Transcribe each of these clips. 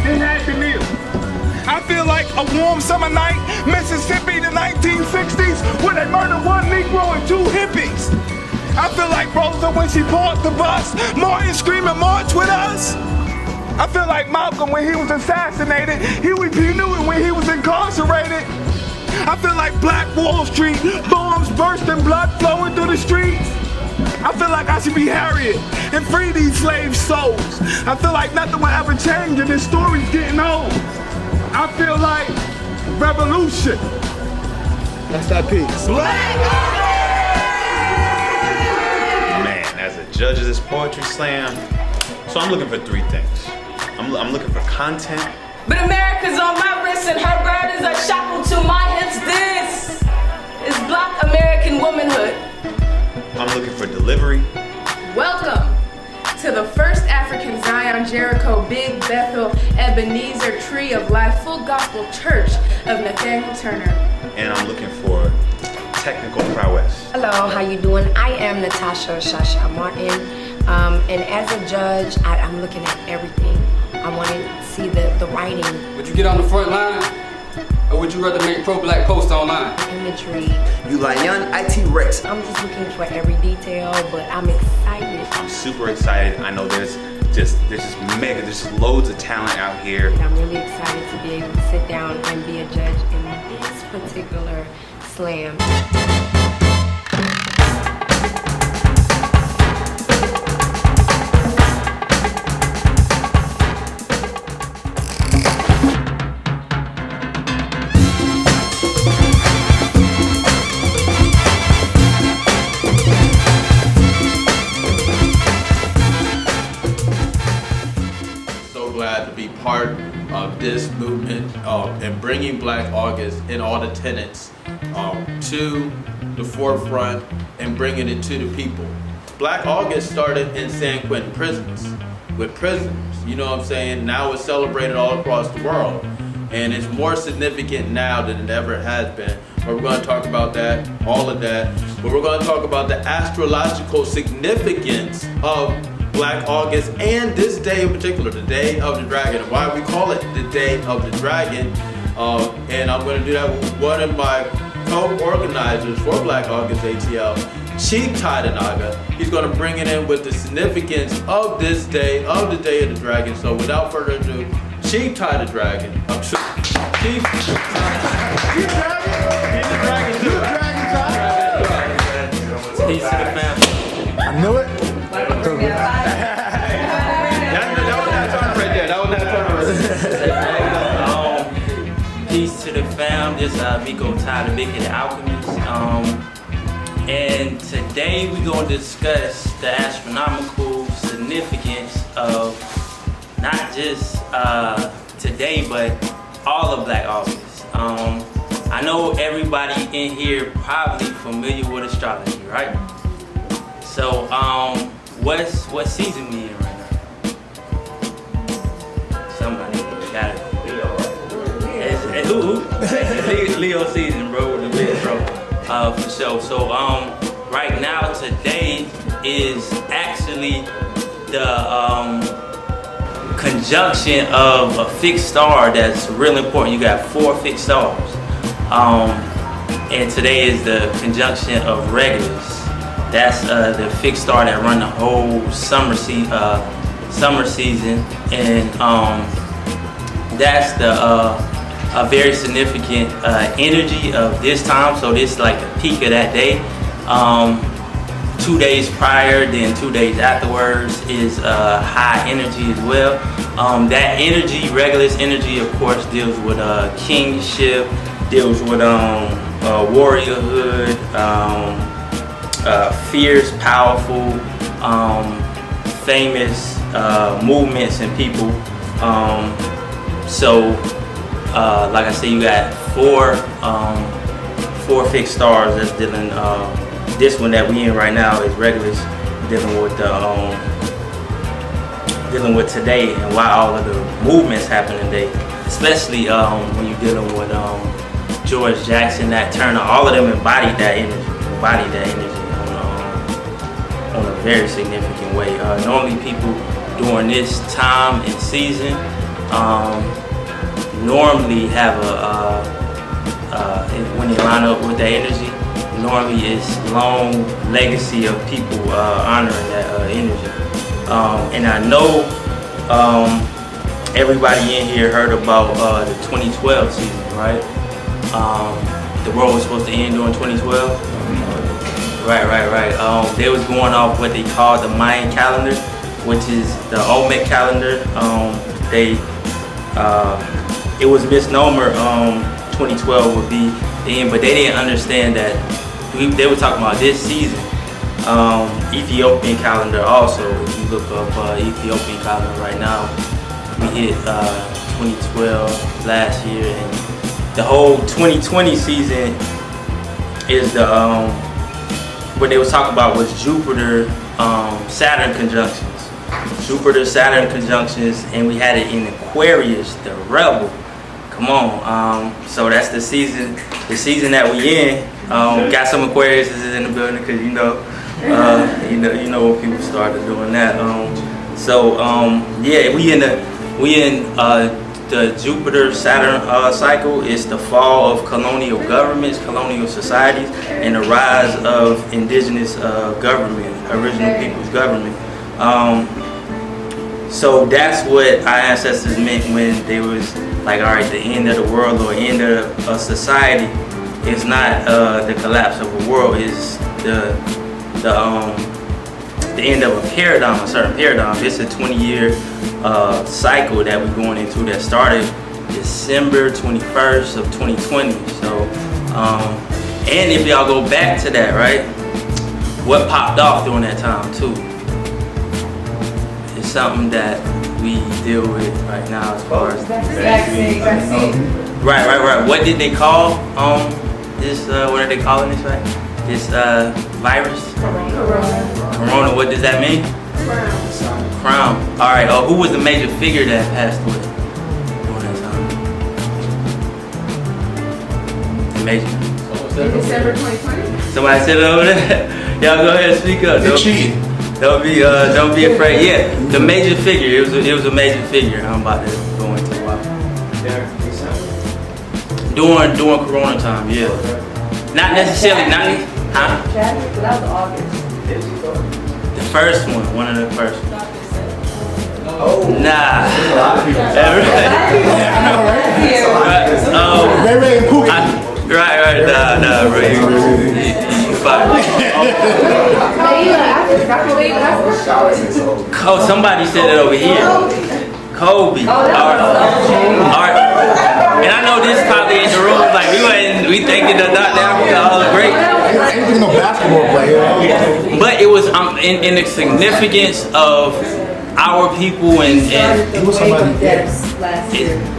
they had to kneel. I feel like a warm summer night, Mississippi, the 1960s, where they murdered one Negro and two hippies. I feel like Rosa when she parked the bus, Martin screaming, "March with us." I feel like Malcolm when he was assassinated, he knew it when he was incarcerated. I feel like Black Wall Street, bombs bursting, blood flowing through the streets. I feel like I should be Harriet and free these slave souls. I feel like nothing will ever change and this story's getting old. I feel like revolution. That's that piece. Man, as a judge of this poetry slam, so I'm looking for three things. I'm looking for content. But America's on my wrist and her burdens are shackled to my hips. This is Black American womanhood. I'm looking for delivery. Welcome to the First African Zion Jericho Big Bethel Ebenezer Tree of Life Full Gospel Church of Nathaniel Turner. And I'm looking for technical prowess. Hello, how you doing? I am Natasha Shasha Martin, and as a judge, I'm looking at everything. I want to see the writing. Would you get on the front line, or would you rather make pro-black posts online? Imagery. You like young IT Rex. I'm just looking for every detail, but I'm excited. I'm super excited. I know there's just loads of talent out here. And I'm really excited to be able to sit down and be a judge in this particular slam. Glad to be part of this movement and bringing Black August and all the tenets to the forefront and bringing it to the people. Black August started in San Quentin prisons with prisoners, you know what I'm saying? Now it's celebrated all across the world, and it's more significant now than it ever has been. But we're going to talk about that, all of that, but we're going to talk about the astrological significance of Black August and this day in particular, the Day of the Dragon, and why we call it the Day of the Dragon. And I'm going to do that with one of my co-organizers for Black August ATL, Chief Tadanaga. He's going to bring it in with the significance of this day, of the Day of the Dragon. So without further ado, Chief Ty the Dragon. Chief Peace to the family. I knew it. Peace to the fam. This is Miko Ty, the Big Headed Alchemist. And today we're going to discuss the astronomical significance of not just today, but all of Black August. I know everybody in here probably familiar with astrology, right? So, what season we in right now? Somebody got it. Leo season, bro. The big bro. For sure. So, right now, today is actually the conjunction of a fixed star that's real important. You got 4 fixed stars. And today is the conjunction of Regulus. That's the fixed star that run the whole summer season, and that's the a very significant energy of this time. So this is like the peak of that day. 2 days prior, then 2 days afterwards is high energy as well. That energy, Regulus energy, of course, deals with kingship, deals with warriorhood, fierce, powerful, famous movements and people. Like I said, you got 4 fixed stars that's dealing. This one that we in right now is Regulus, dealing with today and why all of the movements happen today. Especially when you're dealing with George Jackson, Nat Turner, all of them embodied that energy on a very significant way. Normally people during this time and season normally have when they line up with that energy, normally it's long legacy of people honoring that energy. And I know everybody in here heard about the 2012 season, right? The world was supposed to end during 2012. Right. They was going off what they call the Mayan calendar, which is the Olmec calendar. It was misnomer 2012 would be the end, but they didn't understand that they were talking about this season. Ethiopian calendar also, if you look up Ethiopian calendar right now, we hit 2012 last year, and the whole 2020 season is the what they was talking about was Jupiter Saturn conjunctions. Jupiter Saturn conjunctions, and we had it in Aquarius, the rebel. Come on, so that's the season that we in. Got some Aquariuses in the building because you know when people started doing that. Yeah, we in the Jupiter Saturn cycle. It's the fall of colonial governments, colonial societies, and the rise of indigenous government, original people's government. So that's what our ancestors meant when they was like, all right, the end of the world or end of a society is not the collapse of a world, it's the end of a paradigm, a certain paradigm. It's a 20-year cycle that we're going into that started December 21st of 2020. So, and if y'all go back to that, right, what popped off during that time too? It's something that we deal with right now as far as Vaccine. Right. What did they call this? What are they calling this? Right? This virus? Corona. What does that mean? Crown. All right. Who was the major figure that passed away during that time? The major. In December 2020. Somebody said it over there. Y'all go ahead and speak up. Don't be afraid. Yeah, the major figure. It was a major figure. I'm about to go into a while. During Corona time, yeah. Not necessarily. Huh? That was August. The first one of the first ones. Nah. Right. Nah, bro. You fine. Somebody said it over here. Kobe. All right. And I know this probably in the room, like we thinking that all great. Ain't no basketball player. But it was in the significance of our people and It was somebody.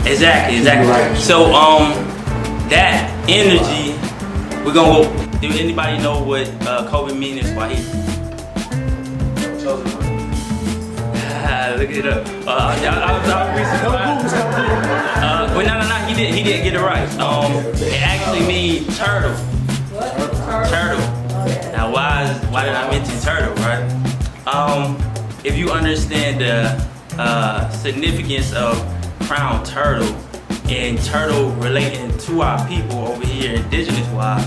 Exactly. So that energy, we're gonna go. Do anybody know what Kobe means in Swahili? Look it up. He didn't get it right. It actually means turtle. Turtle. Now, why did I mention turtle, right? If you understand the significance of crown turtle and turtle relating to our people over here, indigenous wise,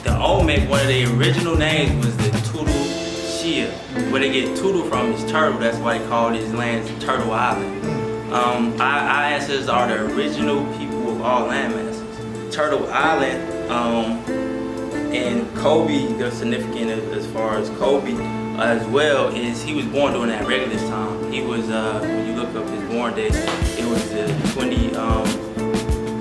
the Olmec, one of the original names was the Tutu Shia. Where they get Tutu from is turtle. That's why they call these lands Turtle Island. Our ancestors are the original people of all landmasses. Turtle Island, and Kobe, the significant as far as Kobe as well is he was born during that Regulus time. He was, when you look up his born date, it was the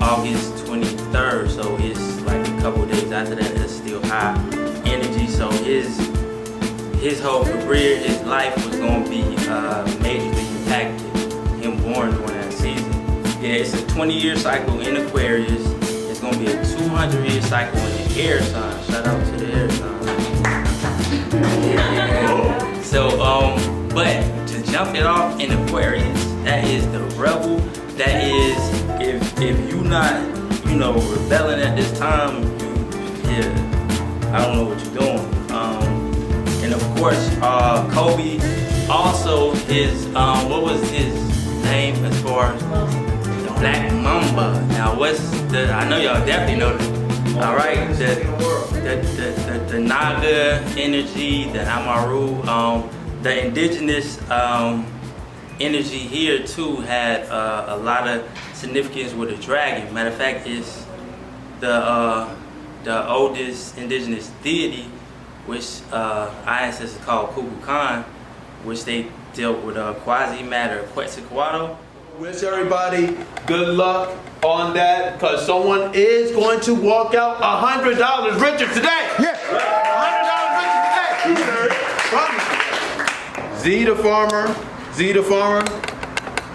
August 23rd, so it's like a couple of days after that. It's still high energy, so his whole career, his life was going to be majorly impacted. Him born during that season. Yeah, it's a 20-year cycle in Aquarius. It's going to be a 200-year cycle in the air sign. Shout out to the air sign. So, but to jump it off in Aquarius, that is the rebel. That is, if you not, rebelling at this time, I don't know what you're doing. And of course, Kobe, also his, what was his name as far for the Black Mamba. Now I know y'all definitely know this. All right, the Naga energy, the Amaru, the indigenous energy here too had a lot of significance with the dragon. Matter of fact, it's the oldest indigenous deity, which our ancestors called Kukulkan, which they dealt with quasi-matter Quetzalcoatl. Wish everybody good luck on that, because someone is going to walk out $100 richer today. Yeah. $100 richer today. Promise. Zee the Farmer. Zee the Farmer.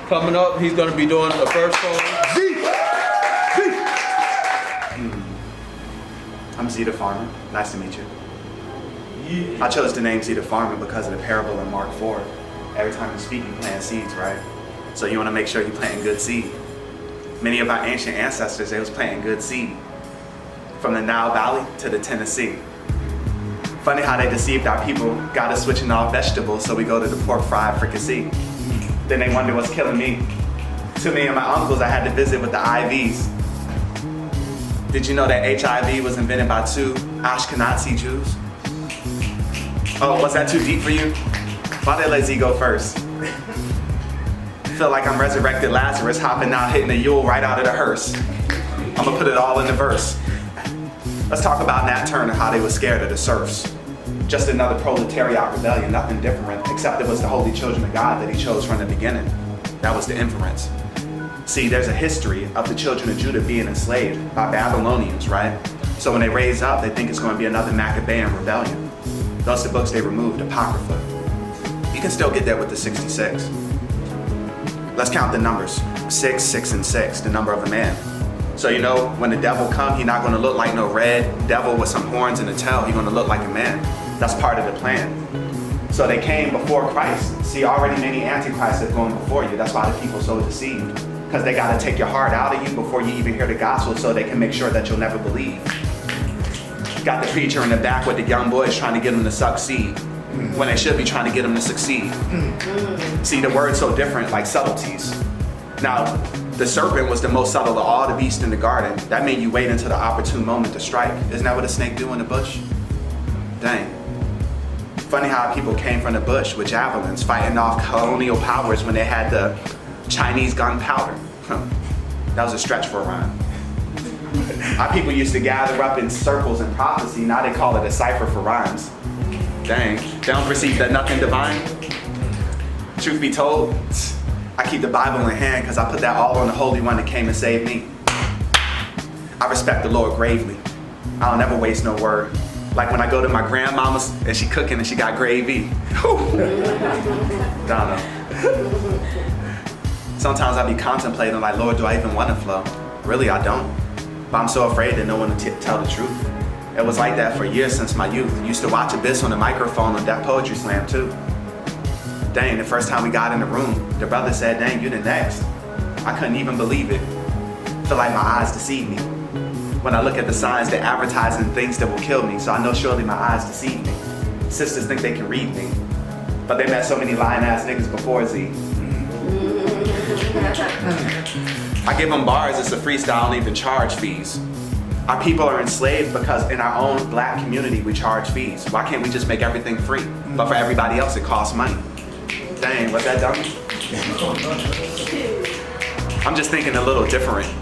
Coming up, he's going to be doing the first song. Zee. I'm Zee the Farmer. Nice to meet you. I chose the name Zee the Farmer because of the parable in Mark 4. Every time you speak, you plant seeds, right? So you want to make sure you're planting good seed. Many of our ancient ancestors, they was planting good seed. From the Nile Valley to the Tennessee. Funny how they deceived our people, got us switching off vegetables, so we go to the pork fried fricassee. Then they wonder what's killing me. To me and my uncles, I had to visit with the IVs. Did you know that HIV was invented by 2 Ashkenazi Jews? Oh, was that too deep for you? Why did they let Zee go first? Feel like I'm resurrected Lazarus hopping out, hitting the Yule right out of the hearse. I'm gonna put it all in the verse. Let's talk about Nat Turner, how they were scared of the serfs. Just another proletariat rebellion, nothing different, except it was the holy children of God that he chose from the beginning. That was the inference. See, there's a history of the children of Judah being enslaved by Babylonians, right? So when they raise up, they think it's going to be another Maccabean rebellion. Those are the books they removed, Apocrypha. You can still get there with the 66. Let's count the numbers. 6, 6, and 6, the number of a man. So you know, when the devil come, he's not going to look like no red devil with some horns and a tail. He's going to look like a man. That's part of the plan. So they came before Christ. See, already many antichrists have gone before you. That's why the people are so deceived. Because they got to take your heart out of you before you even hear the gospel, so they can make sure that you'll never believe. Got the preacher in the back with the young boys trying to get them to succeed when they should be trying to get them to succeed. See, the word's so different, like subtleties. Now, the serpent was the most subtle of all the beasts in the garden. That means you wait until the opportune moment to strike. Isn't that what a snake do in the bush? Dang. Funny how people came from the bush with javelins, fighting off colonial powers when they had the Chinese gunpowder. That was a stretch for a rhyme. Our people used to gather up in circles in prophecy. Now they call it a cipher for rhymes. Dang, they don't perceive that nothing divine. Truth be told, I keep the Bible in hand because I put that all on the Holy One that came and saved me. I respect the Lord gravely. I'll never waste no word. Like when I go to my grandmama's and she cooking and she got gravy. Don't know. Sometimes I be contemplating like, Lord, do I even want to flow? Really, I don't. But I'm so afraid that no one will tell the truth. It was like that for years since my youth. Used to watch Abyss on the microphone on Deaf Poetry Slam too. Dang, the first time we got in the room, the brother said, dang, you the next. I couldn't even believe it. Feel like my eyes deceive me. When I look at the signs, they're advertising things that will kill me, so I know surely my eyes deceive me. Sisters think they can read me, but they met so many lying ass niggas before Zee. I give them bars, it's a freestyle, I don't even charge fees. Our people are enslaved because in our own black community we charge fees. Why can't we just make everything free? But for everybody else it costs money. Dang, was that dummy? I'm just thinking a little different.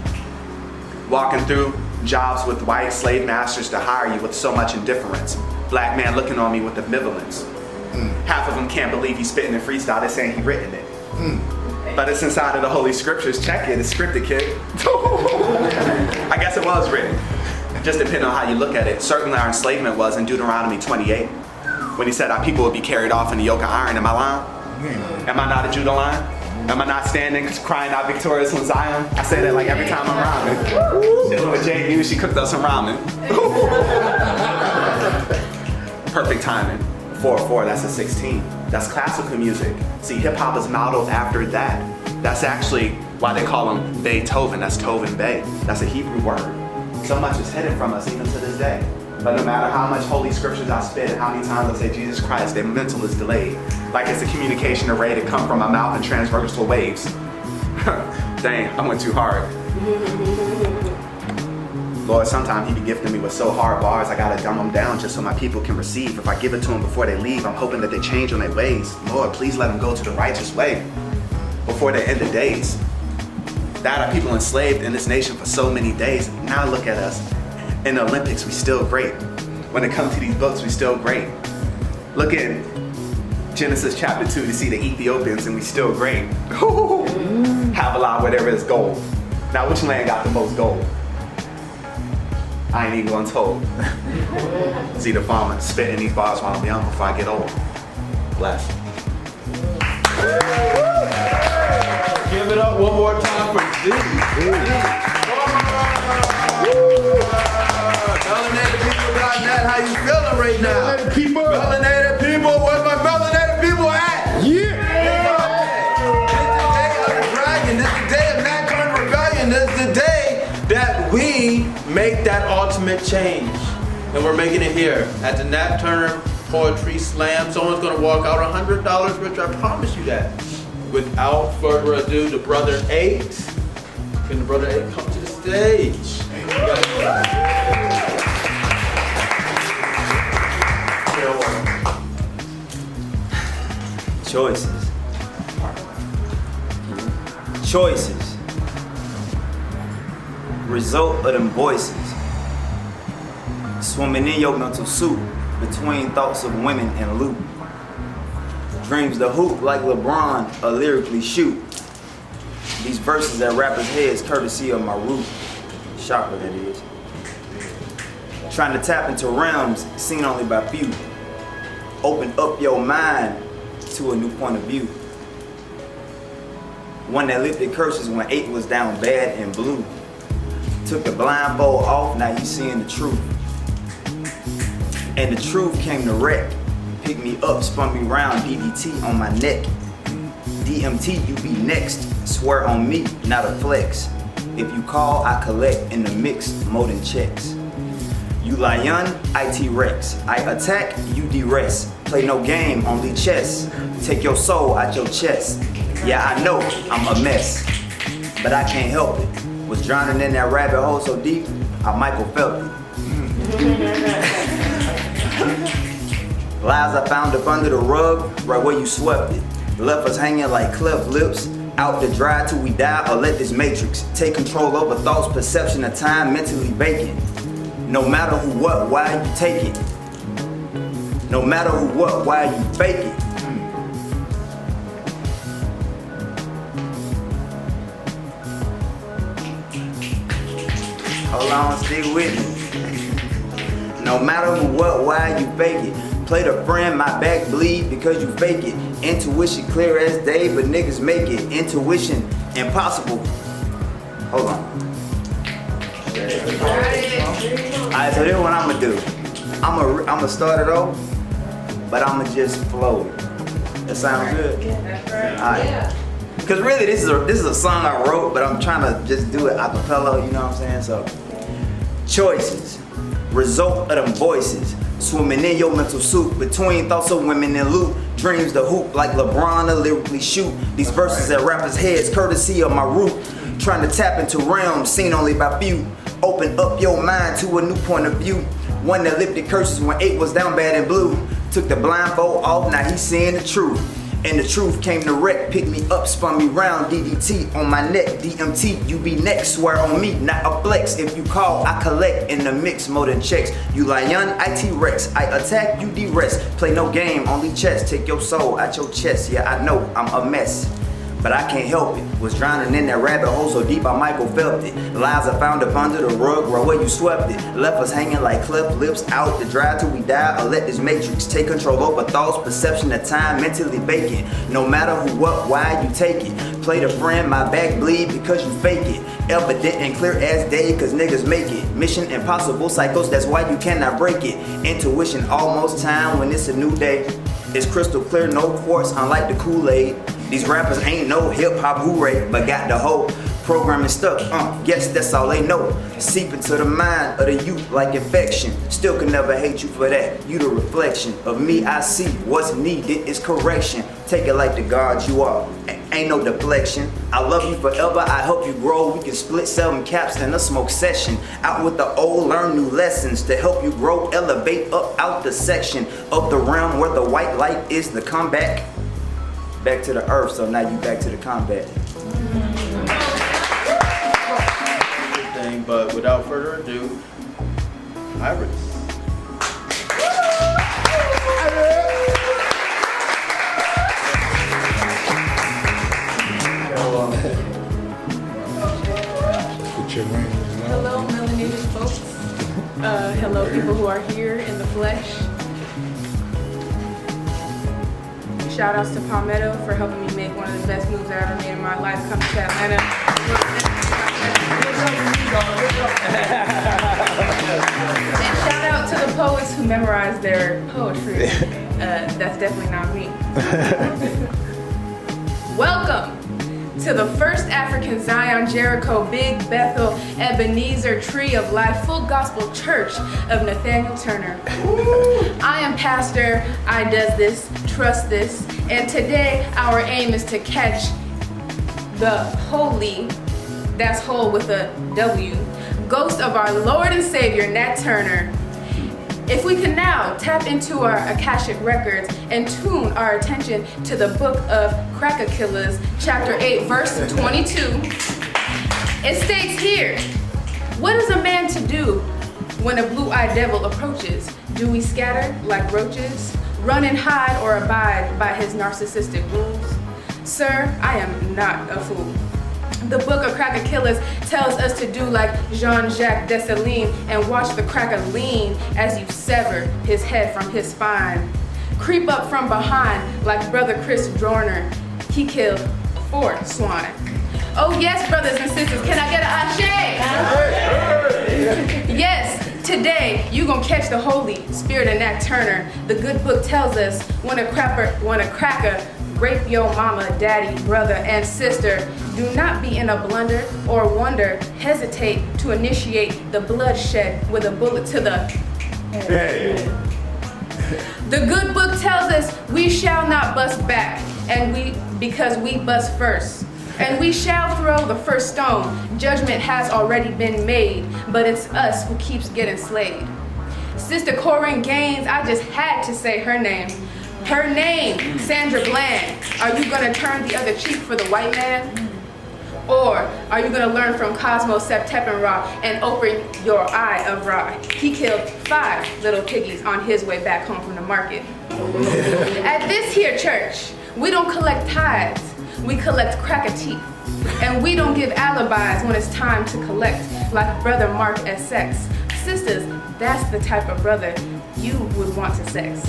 Walking through jobs with white slave masters to hire you with so much indifference. Black man looking on me with ambivalence. Half of them can't believe he's spitting in freestyle, they're saying he written it. But it's inside of the Holy Scriptures. Check it, it's scripted, kid. I guess it was written. Just depending on how you look at it. Certainly our enslavement was in Deuteronomy 28. When he said our people would be carried off in the yoke of iron. Am I lying? Am I not a Judah line? Am I not standing crying out victorious on Zion? I say that like every time I'm rhyming. Chilling with Jade Muse, she cooked us some ramen. Perfect timing. 4/4, that's a 16. That's classical music. See, hip hop is modeled after that. That's actually why they call him Beethoven. That's Tovin Bey. That's a Hebrew word. So much is hidden from us even to this day. But no matter how much holy scriptures I spit, how many times I say Jesus Christ, their mental is delayed. Like it's a communication array to come from my mouth in transversal waves. Dang, I went too hard. Lord, sometimes he be gifting me with so hard bars, I gotta dumb them down just so my people can receive. If I give it to them before they leave, I'm hoping that they change on their ways. Lord, please let them go to the righteous way before they end the days. That are people enslaved in this nation for so many days. Now look at us. In the Olympics, we still great. When it comes to these books, we still great. Look in Genesis chapter 2 to see the Ethiopians and we still great. Havilah, where there is gold. Now which land got the most gold? I ain't even gonna told. Zee The Farmer, spitting these bars while I'm young before I get old. Bless. Give it up one more time for Zee. Melanated how you feeling right now? Melanated people. Melanated people, where's my melanated people at? Yeah. This is the day of Nat Turner Rebellion. This is the day that we make that ultimate change. And we're making it here at the Nat Turner Poetry Slam. Someone's gonna walk out $100 rich, I promise you that. Without further ado, the brother 8. Can the brother 8 come to the stage? Choices. Choices. Result of them voices. Swimming in your mental soup between thoughts of women and loot. Dreams to hoop like LeBron or lyrically shoot. These verses at rappers' heads courtesy of my root. Chakra, that is. Trying to tap into realms seen only by few. Open up your mind to a new point of view. One that lifted curses when 8 was down bad and blue. Took the blindfold off, now you seeing the truth. And the truth came to wreck. Picked me up, spun me round, DDT on my neck. DMT, you be next. Swear on me, not a flex. If you call, I collect in the mix, more than checks. You lion, I T-Rex. I attack, you de-rest. Play no game, only chess. Take your soul out your chest. Yeah, I know I'm a mess, but I can't help it. Was drowning in that rabbit hole so deep, I Michael felt it. Lies I found up under the rug, right where you swept it. Left us hanging like cleft lips. Out to dry till we die, or let this matrix take control over thoughts, perception of time, mentally vacant. No matter who, what, why you take it. No matter who, what, why you fake it. Hold on, stick with me. No matter who, what, why you fake it. Play the friend, my back bleed because you fake it. Intuition clear as day, but niggas make it. Intuition impossible. Hold on. Alright, so this is what I'ma do. I'ma start it off, but I'ma just flow it. That sound good? Alright. Cause really this is a song I wrote, but I'm trying to just do it a cappella, you know what I'm saying? So choices, result of them voices. Swimming in your mental soup between thoughts of women and loot. Dreams to hoop like LeBron to lyrically shoot. These verses at rappers' heads courtesy of my root. Trying to tap into realms seen only by few. Open up your mind to a new point of view. One that lifted curses when 8 was down bad and blue. Took the blindfold off, now he's seeing the truth. And the truth came to wreck, picked me up, spun me round, DDT on my neck, DMT, you be next, swear on me, not a flex. If you call, I collect in the mix, more than checks. You lion, I T-Rex, I attack, you de-rest. Play no game, only chess, take your soul out your chest. Yeah, I know, I'm a mess, but I can't help it. Was drowning in that rabbit hole so deep I Michael felt it. Lies I found up under the rug, right where you swept it. Left us hanging like cleft lips, out to dry till we die, or let this matrix take control over thoughts, perception of time, mentally vacant. No matter who, what, why you take it. Play the friend, my back bleed because you fake it. Evident and clear as day, cause niggas make it. Mission impossible cycles, that's why you cannot break it. Intuition almost time when it's a new day. It's crystal clear, no quartz, unlike the Kool-Aid. These rappers ain't no hip-hop hooray, but got the whole programming stuck. Guess that's all they know. Seep into the mind of the youth like infection. Still can never hate you for that. You the reflection of me, I see. What's needed is correction. Take it like the God you are. ain't no deflection. I love you forever, I hope you grow. We can split 7 caps in a smoke session. Out with the old, learn new lessons to help you grow, elevate up out the section of the realm where the white light is the comeback. Back to the earth, so now you back to the combat. But without further ado, Iris. Hello, melanated folks. Hello, people who are here in the flesh. Shout outs to Palmetto for helping me make one of the best moves I ever made in my life coming to Atlanta. And shout out to the poets who memorized their poetry. That's definitely not me. Welcome to the First African Zion Jericho Big Bethel Ebenezer Tree of Life Full Gospel Church of Nathaniel Turner. I am pastor, I does this, trust this, and today our aim is to catch the holy, that's whole with a W, ghost of our Lord and Savior, Nat Turner. If we can now tap into our Akashic records and tune our attention to the book of Cracker Killers, chapter 8, verse 22, it states here, what is a man to do when a blue-eyed devil approaches? Do we scatter like roaches, run and hide or abide by his narcissistic rules? Sir, I am not a fool. The book of Cracker Killers tells us to do like Jean-Jacques Dessalines and watch the cracker lean as you sever his head from his spine. Creep up from behind like brother Chris Dorner. He killed 4 swine. Oh yes, brothers and sisters, can I get an ashe? Yes, today you gonna catch the Holy Spirit of Nat Turner. The good book tells us when a cracker rape your mama, daddy, brother, and sister, do not be in a blunder or wonder, hesitate to initiate the bloodshed with a bullet to the head. The good book tells us we shall not bust back, because we bust first. And we shall throw the first stone. Judgment has already been made, but it's us who keeps getting slayed. Sister Corinne Gaines, I just had to say her name. Her name, Sandra Bland. Are you gonna turn the other cheek for the white man? Or are you gonna learn from Cosmo Septeppenra and open your eye of Ra? He killed 5 little piggies on his way back home from the market. At this here church, we don't collect tithes, we collect cracker teeth. And we don't give alibis when it's time to collect, like brother Mark Essex. Sisters, that's the type of brother you would want to sex.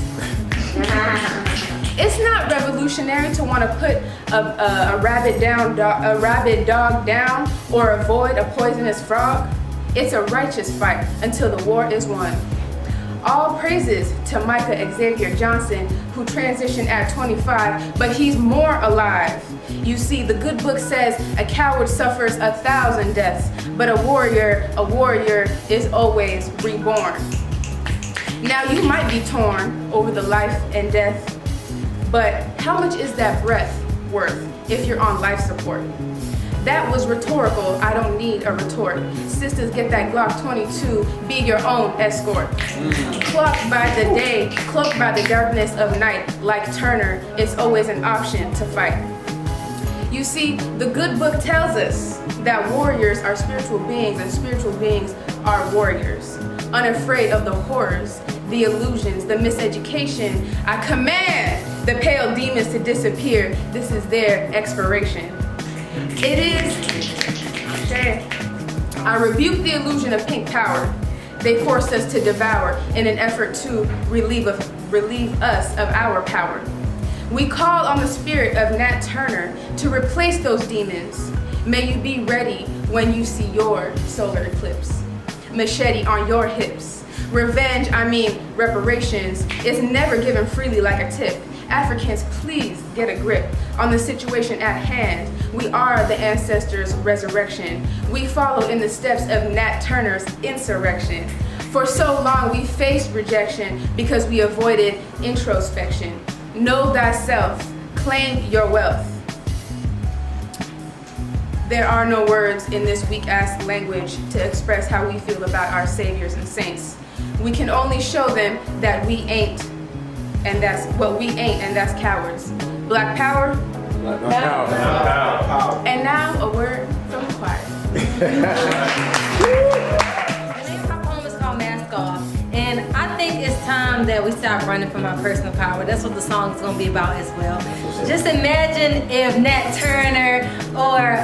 It's not revolutionary to want to put a rabid dog down or avoid a poisonous frog. It's a righteous fight until the war is won. All praises to Micah Xavier Johnson, who transitioned at 25, but he's more alive. You see, the good book says a coward suffers 1,000 deaths, but a warrior is always reborn. Now you might be torn over the life and death, but how much is that breath worth if you're on life support? That was rhetorical, I don't need a retort. Sisters, get that Glock 22, be your own escort. Clocked by the day, cloaked by the darkness of night, like Turner, it's always an option to fight. You see, the good book tells us that warriors are spiritual beings and spiritual beings are warriors. Unafraid of the horrors, the illusions, the miseducation, I command the pale demons to disappear. This is their expiration. It is, I rebuke the illusion of pink power. They forced us to devour in an effort to relieve us of our power. We call on the spirit of Nat Turner to replace those demons. May you be ready when you see your solar eclipse. Machete on your hips. Revenge, reparations, is never given freely like a tip. Africans, please get a grip on the situation at hand. We are the ancestors' resurrection. We follow in the steps of Nat Turner's insurrection. For so long we faced rejection because we avoided introspection. Know thyself, claim your wealth. There are no words in this weak-ass language to express how we feel about our saviors and saints. We can only show them that we ain't, and that's cowards. Black power. Black power. And now a word from the choir. The name of my poem is called Mask Off, and I think it's time that we stop running from our personal power. That's what the song is going to be about as well. Just imagine if Nat Turner or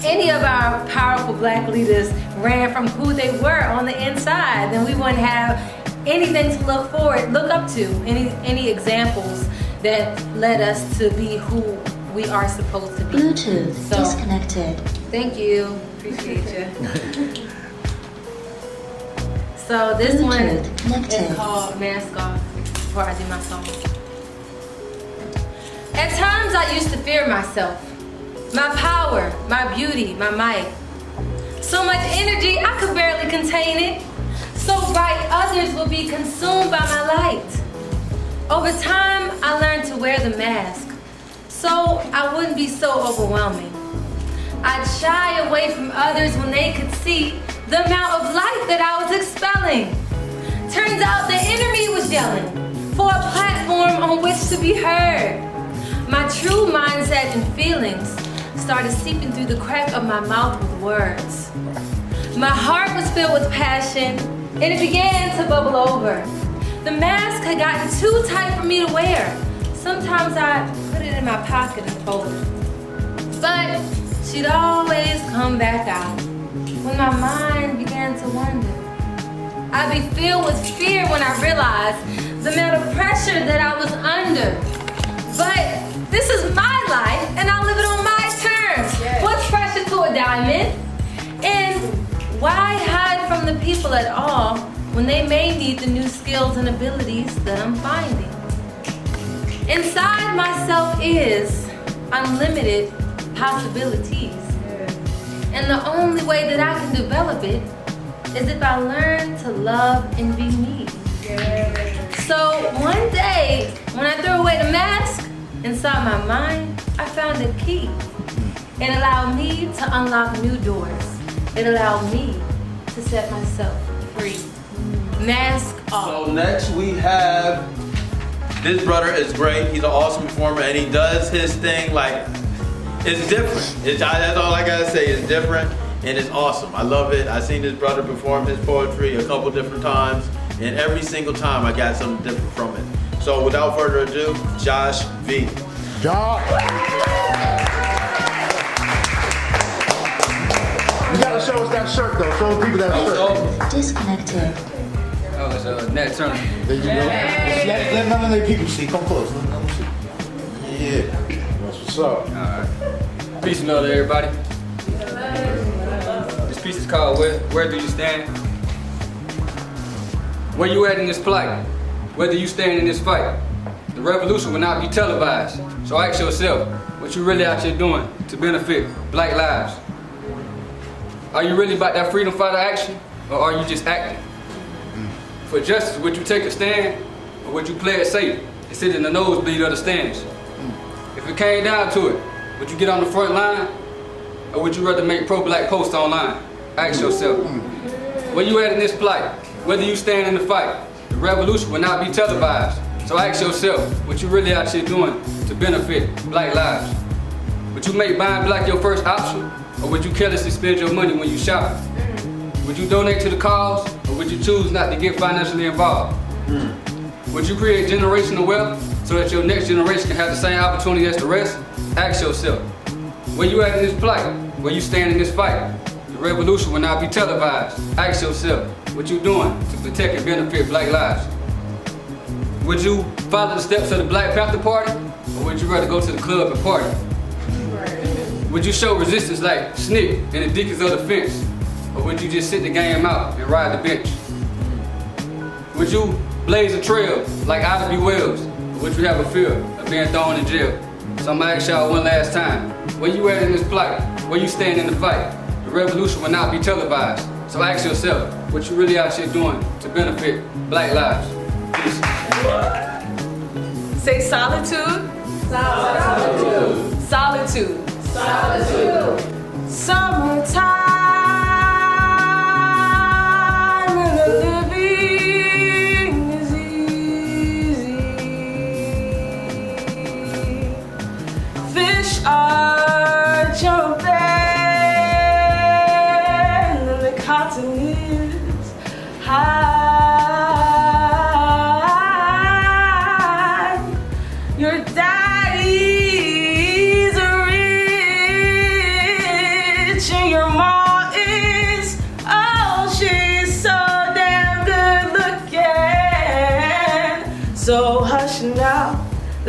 any of our powerful black leaders ran from who they were on the inside, then we wouldn't have anything to look up to, any examples that led us to be who we are supposed to be. Bluetooth disconnected. Thank you, appreciate you. So this one is called Mask Off, before I do my song. At times I used to fear myself, my power, my beauty, my might. So much energy, I could barely contain it. So bright, others will be consumed by my light. Over time, I learned to wear the mask, so I wouldn't be so overwhelming. I'd shy away from others when they could see the amount of light that I was expelling. Turns out the enemy was yelling for a platform on which to be heard. My true mindset and feelings started seeping through the crack of my mouth with words. My heart was filled with passion, and it began to bubble over. The mask had gotten too tight for me to wear. Sometimes I'd put it in my pocket and fold it. But she'd always come back out when my mind began to wonder. I'd be filled with fear when I realized the amount of pressure that I was under. But this is my life, and I live it on my terms. Yes. What's pressure to a diamond? And why hide from the people at all when they may need the new skills and abilities that I'm finding? Inside myself is unlimited possibilities. And the only way that I can develop it is if I learn to love and be me. So one day, when I threw away the mask, inside my mind, I found a key. It allowed me to unlock new doors. It allowed me to set myself free. Mask off. So next we have, this brother is great. He's an awesome performer and he does his thing like, it's different. That's all I gotta say, it's different and it's awesome. I love it. I've seen this brother perform his poetry a couple different times and every single time I got something different from it. So without further ado, Josh V. Josh! You gotta show us that shirt though. Show the people that shirt. Disconnected. Oh, it's Nat Turner. There you go. Let none of the people see. Come close. Let them see. Yeah. That's what's up. Alright. Peace and love to everybody. This piece is called Where Do You Stand? Where you at in this plight? Whether you stand in this fight, the revolution will not be televised. So ask yourself, what you really out here doing to benefit black lives? Are you really about that freedom fighter action, or are you just acting? For justice, would you take a stand, or would you play it safe and sit in the nosebleed of the stands? If it came down to it, would you get on the front line, or would you rather make pro-black posts online? Ask yourself, where you at in this plight? Whether you stand in the fight, the revolution will not be televised. So ask yourself, what you really out here doing to benefit black lives? Would you make buying black your first option, or would you carelessly spend your money when you shop? Would you donate to the cause, or would you choose not to get financially involved? Would you create generational wealth so that your next generation can have the same opportunity as the rest? Ask yourself, where you at in this plight? Where you stand in this fight? The revolution will not be televised. Ask yourself, what you doing to protect and benefit black lives? Would you follow the steps of the Black Panther Party, or would you rather go to the club and party? Would you show resistance like Snick and the Deacons of the Fence, or would you just sit the game out and ride the bench? Would you blaze a trail like Ida B. Wells, or would you have a fear of being thrown in jail? So I'm gonna ask y'all one last time, where you at in this plight? Where you stand in the fight? The revolution will not be televised. So ask yourself, what you really out here doing to benefit black lives? Peace. Say solitude. Solitude. Solitude. Solitude.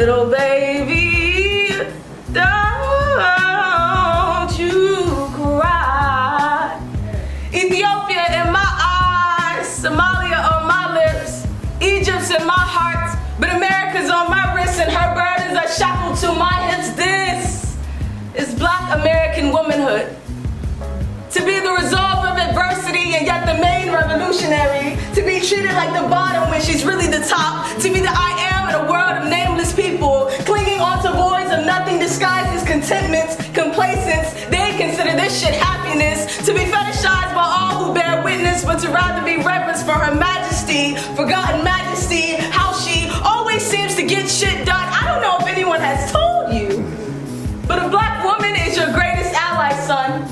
little baby, don't you cry. Ethiopia in my eyes, Somalia on my lips, Egypt's in my heart, but America's on my wrists and her burdens are shackled to my hips. This is Black American womanhood. To be the resolve of adversity and yet the main revolutionary. To be treated like the bottom when she's really the top. To be the I am in a world of nameless people. Clinging onto voids of nothing disguised as contentment, complacence. They consider this shit happiness. To be fetishized by all who bear witness, but to rather be reverenced for her majesty. Forgotten majesty, how she always seems to get shit done. I don't know if anyone has told you, but a Black woman is your greatest ally, son.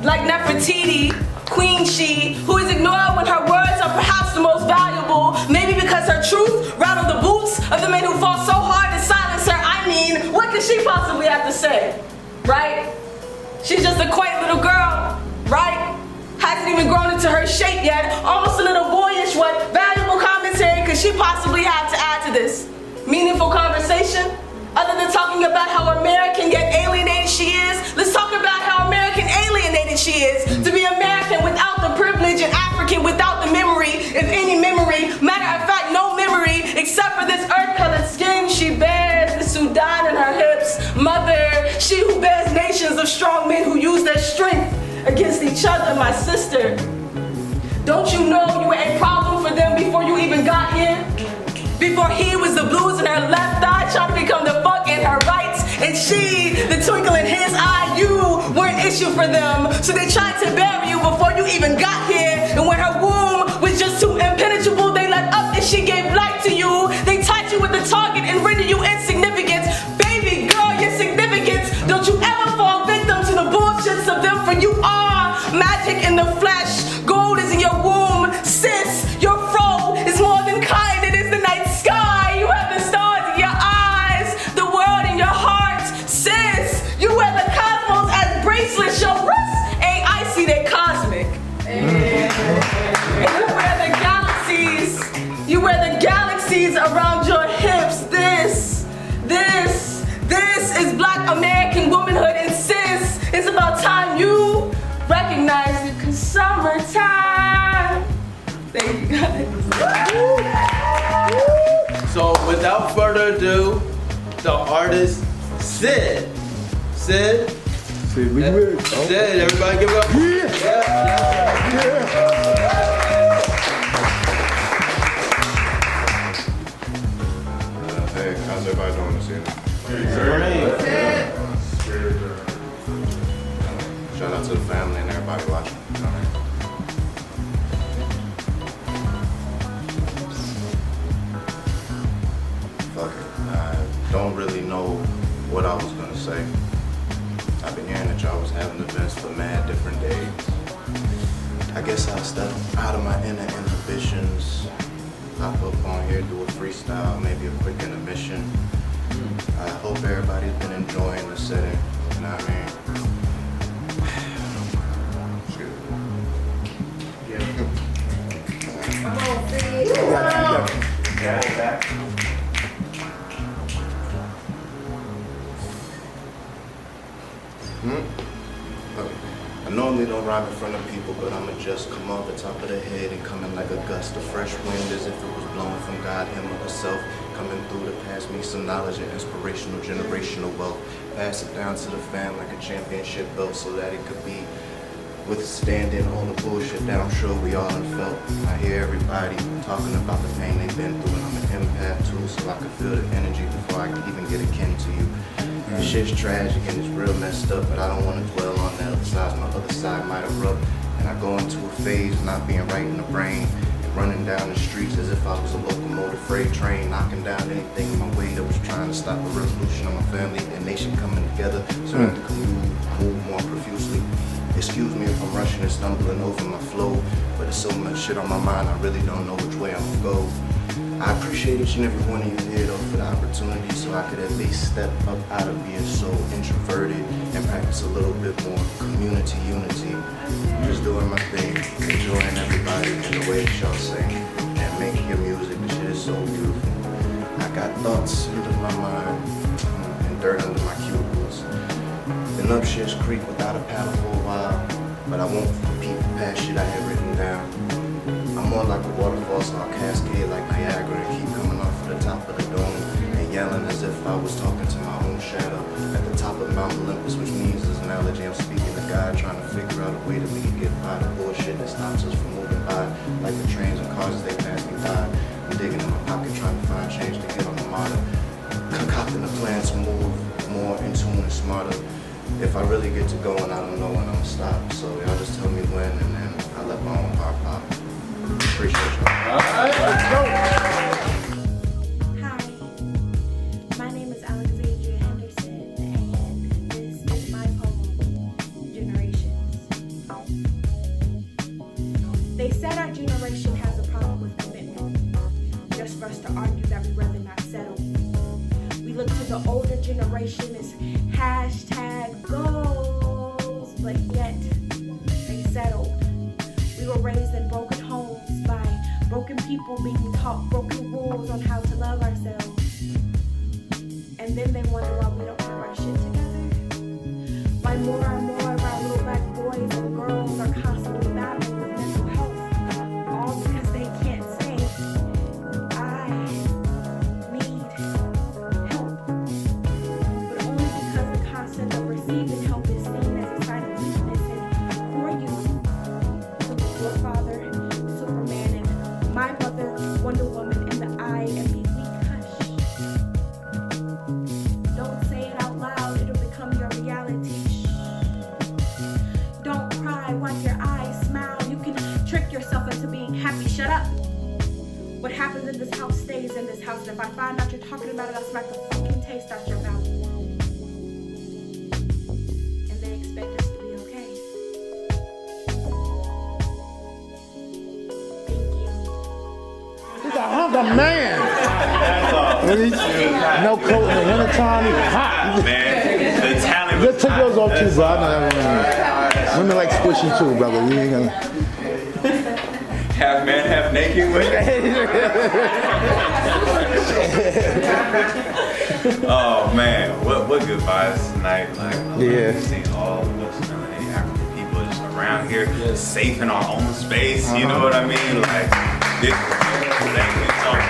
Like Nefertiti, Queen She, who is ignored when her words are perhaps the most valuable, maybe because her truth rattled the boots of the men who fought so hard to silence her. I mean, what could she possibly have to say, right? She's just a quaint little girl, right? Hasn't even grown into her shape yet, almost a little boyish. What valuable commentary could she possibly have to add to this? Meaningful conversation? Other than talking about how American yet alienated she is, let's talk about how American alienated she is. To be American without the privilege and African without the memory, if any memory, matter of fact, no memory, except for this earth-colored skin she bears, the Sudan in her hips. Mother, she who bears nations of strong men who use their strength against each other, my sister. Don't you know you were a problem for them before you even got here? Before he was the blues in her left eye, trying to become the funk in her right, and she, the twinkle in his eye, you were an issue for them. So they tried to bury you before you even got here, and when her womb was just too impenetrable, they let up and she gave life to you. They tied you with the target and rendered you insignificant. Baby girl, your significance. Don't you ever fall victim to the bullshits of them, for you are magic in the flesh. Gold is in your womb, sis. Your fro is more than cotton, it is the night sky. You have the stars in your eyes, the world in your heart, sis. You wear the cosmos as bracelets. Your wrists ain't icy, they cosmic. And you wear the galaxies. You wear the galaxies around your hips. This is Black American womanhood, and sis, it's about time you recognize it, 'cause summertime. Thank you guys. So without further ado, the artist Sid. Sid, everybody give it up. Hey, how's everybody doing this evening? Shout out to the family and everybody watching. Fuck it. I don't really know what I was gonna say. I've been hearing that y'all was having events for mad different days. I guess I'll step out of my inner inhibitions. Hop up on here, do a freestyle, maybe a quick intermission. I hope everybody's been enjoying the setting. You know what I mean? I normally don't rhyme in front of people, but I'ma just come off the top of the head and come in like a gust of fresh wind as if it was blown from God, Him, or herself, coming through to pass me some knowledge and inspirational generational wealth. Pass it down to the fam like a championship belt so that it could be withstanding all the bullshit that I'm sure we all have felt. I hear everybody talking about the pain they've been through, and I'm an empath too, so I can feel the energy before I can even get akin to you. This shit's tragic and it's real messed up, but I don't want to dwell on that. Besides, my other side might erupt, and I go into a phase of not being right in the brain, and running down the streets as if I was a locomotive freight train, knocking down anything in my way that was trying to stop a revolution of my family and nation coming together so that the community move more profusely. Excuse me if I'm rushing and stumbling over my flow, but there's so much shit on my mind, I really don't know which way I'm gonna go. I appreciate each and every one of you here though for the opportunity, so I could at least step up out of being so introverted and practice a little bit more community unity. Just doing my thing, enjoying everybody and the way that y'all sing and making your music. This shit is so beautiful. I got got thoughts into my mind and dirt under my cubicles. Been up Shit's Creek without a paddle for a while, but I won't repeat the past shit I had written down. I'm more like a waterfall, so I'll cascade like Niagara and keep coming off of the top of the dome and yelling as if I was talking to my own shadow at the top of Mount Olympus, which means as an analogy I'm speaking to God, trying to figure out a way that we can get by the bullshit that stops us from moving by, like the trains and cars as they pass me by. I'm digging in my pocket trying to find change to get on the model, concocting a plan to move more in tune and smarter. If I really get to going, I don't know when I'm gonna stop. So y'all just tell me when, and then I let my own heart pop. Appreciate y'all. All right, let's go. Hi, my name is Alexandria Henderson, and this is my poem, Generations. They said our generation has a problem with commitment, just for us to argue that we'd rather not settle. We look to the older generation as hashtag goals, but yet they settled. We were raised in broken homes by broken people being taught broken rules on how to love ourselves. And then they wonder why we don't have our shit together. Why more and more of our little black boys and girls are constantly battling with mental health, all because they can't say, I need help. But only because the concept of receiving help is seen as a sign of weakness. And who are you? Your father, Superman, and my mother, Wonder Woman, in the eye and be weak. Hush. Don't say it out loud, it'll become your reality. Shh. Don't cry, wipe your eyes, smile. You can trick yourself into being happy. Shut up. What happens in this house stays in this house. And if I find out you're talking about it, I'll smack the fucking taste out your mouth. And they expect us to be okay. He's a hunter man. No coat in the wintertime, he's hot. Man, the talent. Just take yours off too, bro. I know that women like squishy too, brother. You ain't gonna. Half man, half naked. Oh man, what good vibes tonight. Like, Yeah. Seeing all of us melanated African people just around here, safe in our own space. You know what I mean? Like, this.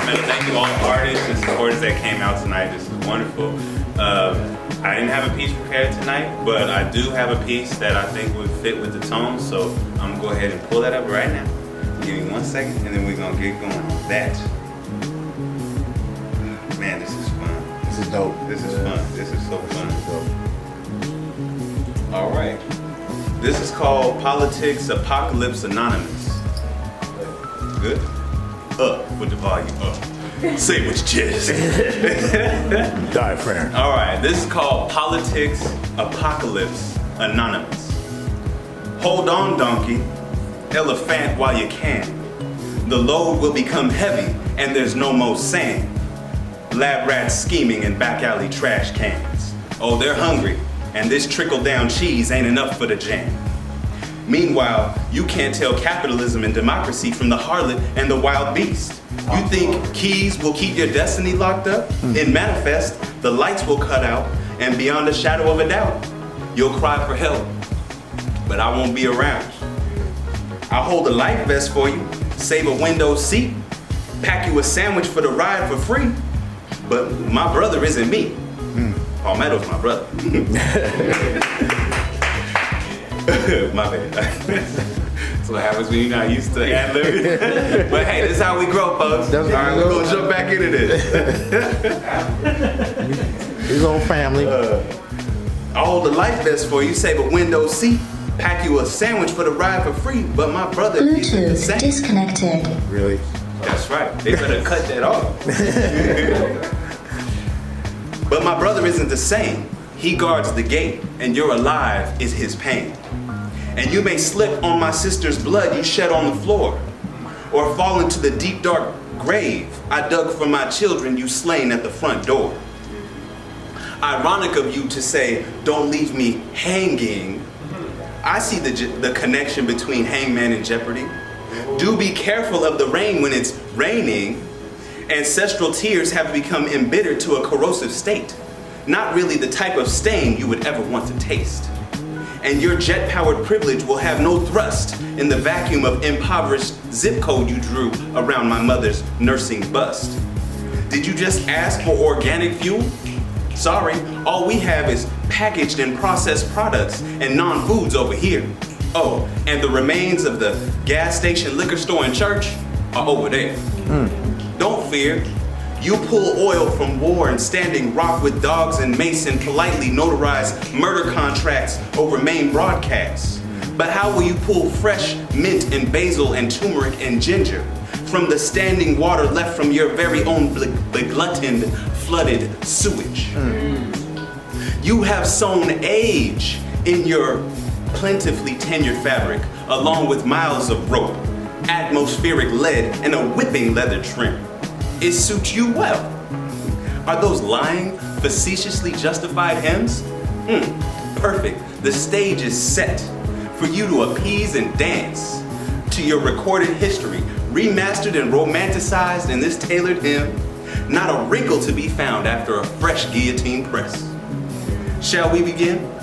Thank you all the artists and supporters that came out tonight. This is wonderful. I didn't have a piece prepared tonight, but I do have a piece that I think would fit with the tone, so I'm gonna go ahead and pull that up right now. Give me 1 second, and then we're gonna get going on that. Man, this is fun. This is dope. This is fun. This is so fun. All right. This is called Politics Apocalypse Anonymous. Good? Up with the volume up. Say what you just. Diaphragm. All right, this is called Politics Apocalypse Anonymous. Hold on, donkey, elephant while you can. The load will become heavy and there's no more sand. Lab rats scheming in back alley trash cans. Oh, they're hungry and this trickle down cheese ain't enough for the jam. Meanwhile, you can't tell capitalism and democracy from the harlot and the wild beast. You think keys will keep your destiny locked up? In Manifest, the lights will cut out, and beyond a shadow of a doubt, you'll cry for help, but I won't be around. I'll hold a life vest for you, save a window seat, pack you a sandwich for the ride for free, but my brother isn't me. Palmetto's my brother. My bad. That's what happens when you're not used to ad-libbing. But hey, this is how we grow, folks. All right, we're gonna jump back into this. His own family. I'll hold a life vest for you, save a window seat, pack you a sandwich for the ride for free, but my brother isn't the same. Disconnected. Really? That's right. They better cut that off. But my brother isn't the same. He guards the gate, and you're alive is his pain. And you may slip on my sister's blood you shed on the floor, or fall into the deep dark grave I dug for my children you slain at the front door. Ironic of you to say, don't leave me hanging. I see the connection between Hangman and Jeopardy. Do be careful of the rain when it's raining. Ancestral tears have become embittered to a corrosive state. Not really the type of stain you would ever want to taste. And your jet-powered privilege will have no thrust in the vacuum of impoverished zip code you drew around my mother's nursing bust. Did you just ask for organic fuel? Sorry, all we have is packaged and processed products and non-foods over here. Oh, and the remains of the gas station, liquor store, and church are over there. Don't fear. You pull oil from war and Standing Rock with dogs and mace and politely notarize murder contracts over main broadcasts. But how will you pull fresh mint and basil and turmeric and ginger from the standing water left from your very own begluttoned, flooded sewage? You have sown age in your plentifully tenured fabric, along with miles of rope, atmospheric lead, and a whipping leather trim. It suits you well. Are those lying, facetiously justified hymns? Perfect. The stage is set for you to appease and dance to your recorded history, remastered and romanticized in this tailored hymn. Not a wrinkle to be found after a fresh guillotine press. Shall we begin?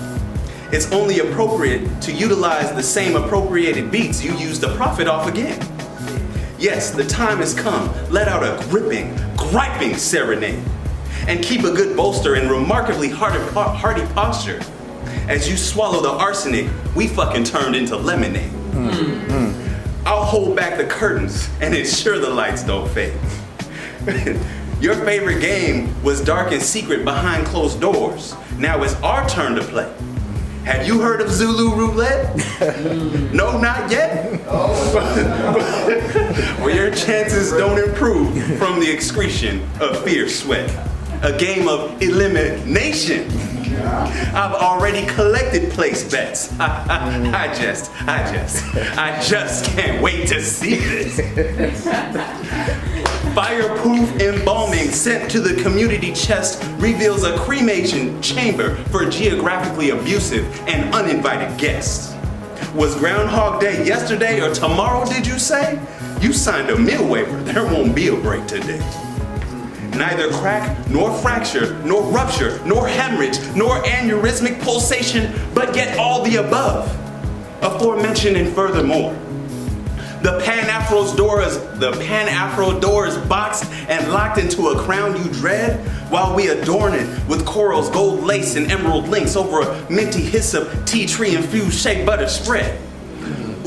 It's only appropriate to utilize the same appropriated beats you used to profit off again. Yes, the time has come. Let out a gripping, griping serenade. And keep a good bolster in remarkably hearty posture. As you swallow the arsenic we fucking turned into lemonade. I'll hold back the curtains and ensure the lights don't fade. Your favorite game was dark and secret behind closed doors. Now it's our turn to play. Have you heard of Zulu roulette? No, not yet? Well, your chances don't improve from the excretion of fierce sweat. A game of elimination. I've already collected place bets. I just can't wait to see this. Fireproof embalming sent to the community chest reveals a cremation chamber for geographically abusive and uninvited guests. Was Groundhog Day yesterday or tomorrow, did you say? You signed a meal waiver. There won't be a break today. Neither crack, nor fracture, nor rupture, nor hemorrhage, nor aneurysmic pulsation, but yet all the above. Aforementioned and furthermore. The Pan-Afro door is boxed and locked into a crown you dread, while we adorn it with corals, gold lace, and emerald links over a minty hyssop, tea tree infused shea butter spread.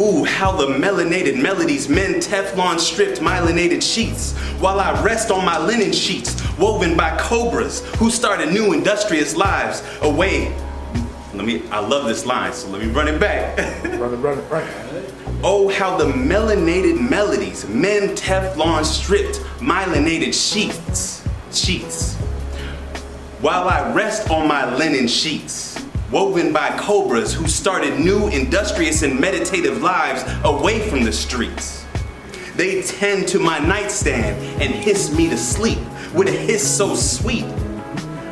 Ooh, how the melanated melodies mend Teflon stripped myelinated sheets, while I rest on my linen sheets, woven by cobras who started new industrious lives away. I love this line, so let me run it back. Run it. Oh, how the melanated melodies mend Teflon stripped myelinated sheets, while I rest on my linen sheets, woven by cobras who started new industrious and meditative lives away from the streets. They tend to my nightstand and hiss me to sleep with a hiss so sweet.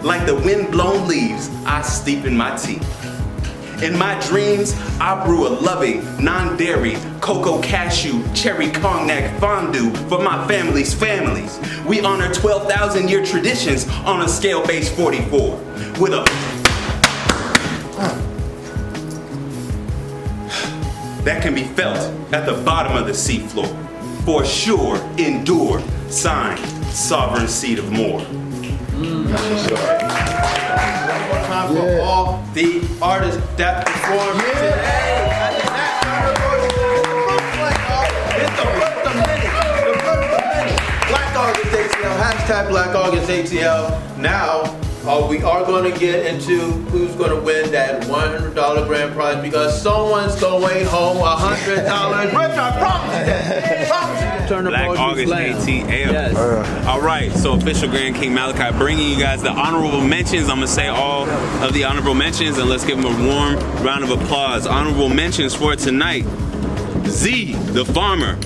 Like the wind-blown leaves, I steep in my tea. In my dreams, I brew a loving, non-dairy, cocoa cashew, cherry cognac fondue for my family's families. We honor 12,000-year traditions on a scale base 44 with a that can be felt at the bottom of the seafloor. For sure, endure, signed, sovereign seed of more. Time for all the artists that perform today. Black August ATL, hashtag Black August ATL. Now, we are going to get into who's going to win that $100 grand prize because someone's going home $100. Rich, I promise you. Black August ATL. Yes. All right, so official Grand King Malachi bringing you guys the honorable mentions. I'm going to say all of the honorable mentions and let's give them a warm round of applause. Honorable mentions for tonight. Zee The Farmer.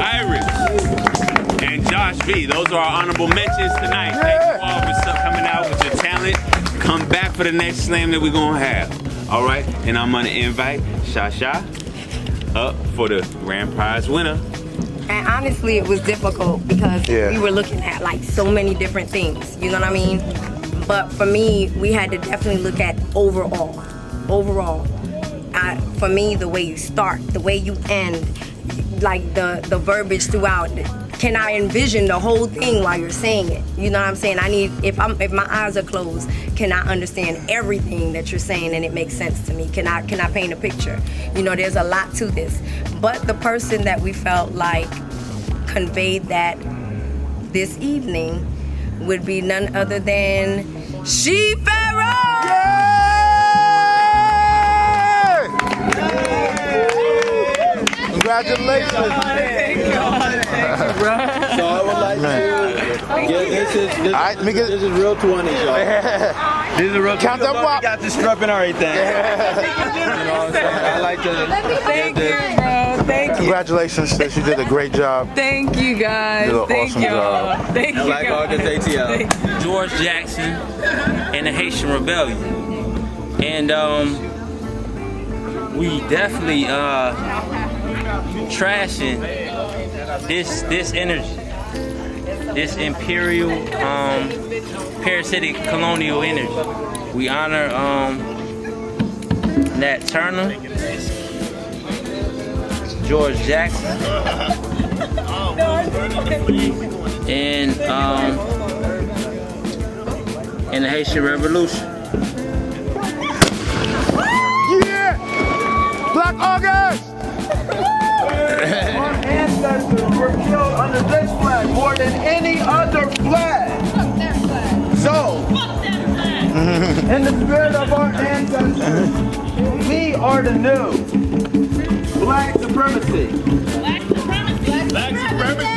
Iris. And Josh V. Those are our honorable mentions tonight. Thank you all for coming out with your talent. Come back for the next slam that we're going to have. All right, and I'm going to invite Shasha up for the grand prize winner. And honestly, it was difficult because Yeah. we were looking at like so many different things. You know what I mean? But for me, we had to definitely look at overall. For me, the way you start, the way you end, like the verbiage throughout. Can I envision the whole thing while you're saying it? You know what I'm saying? I need, if my eyes are closed, can I understand everything that you're saying and it makes sense to me? Can I paint a picture? You know, there's a lot to this. But the person that we felt like conveyed that this evening would be none other than She Pharaoh! Congratulations. Thank you, bro. So I would like to get this is real 20s, y'all. This is a real Count that up. Got the strap and everything. You know what I'm saying? I like to Thank you, bro. Thank you. Congratulations, sis. You did a great job. Thank you, guys. You did an Thank awesome you. job. Thank you, Black August ATL. George Jackson and the Haitian Rebellion. And we definitely trashing this energy, this imperial, parasitic colonial energy. We honor Nat Turner, George Jackson, and the Haitian Revolution. Yeah! Black August! Our ancestors were killed under this flag more than any other flag. So, in the spirit of our ancestors, we are the new black supremacy. Black supremacy!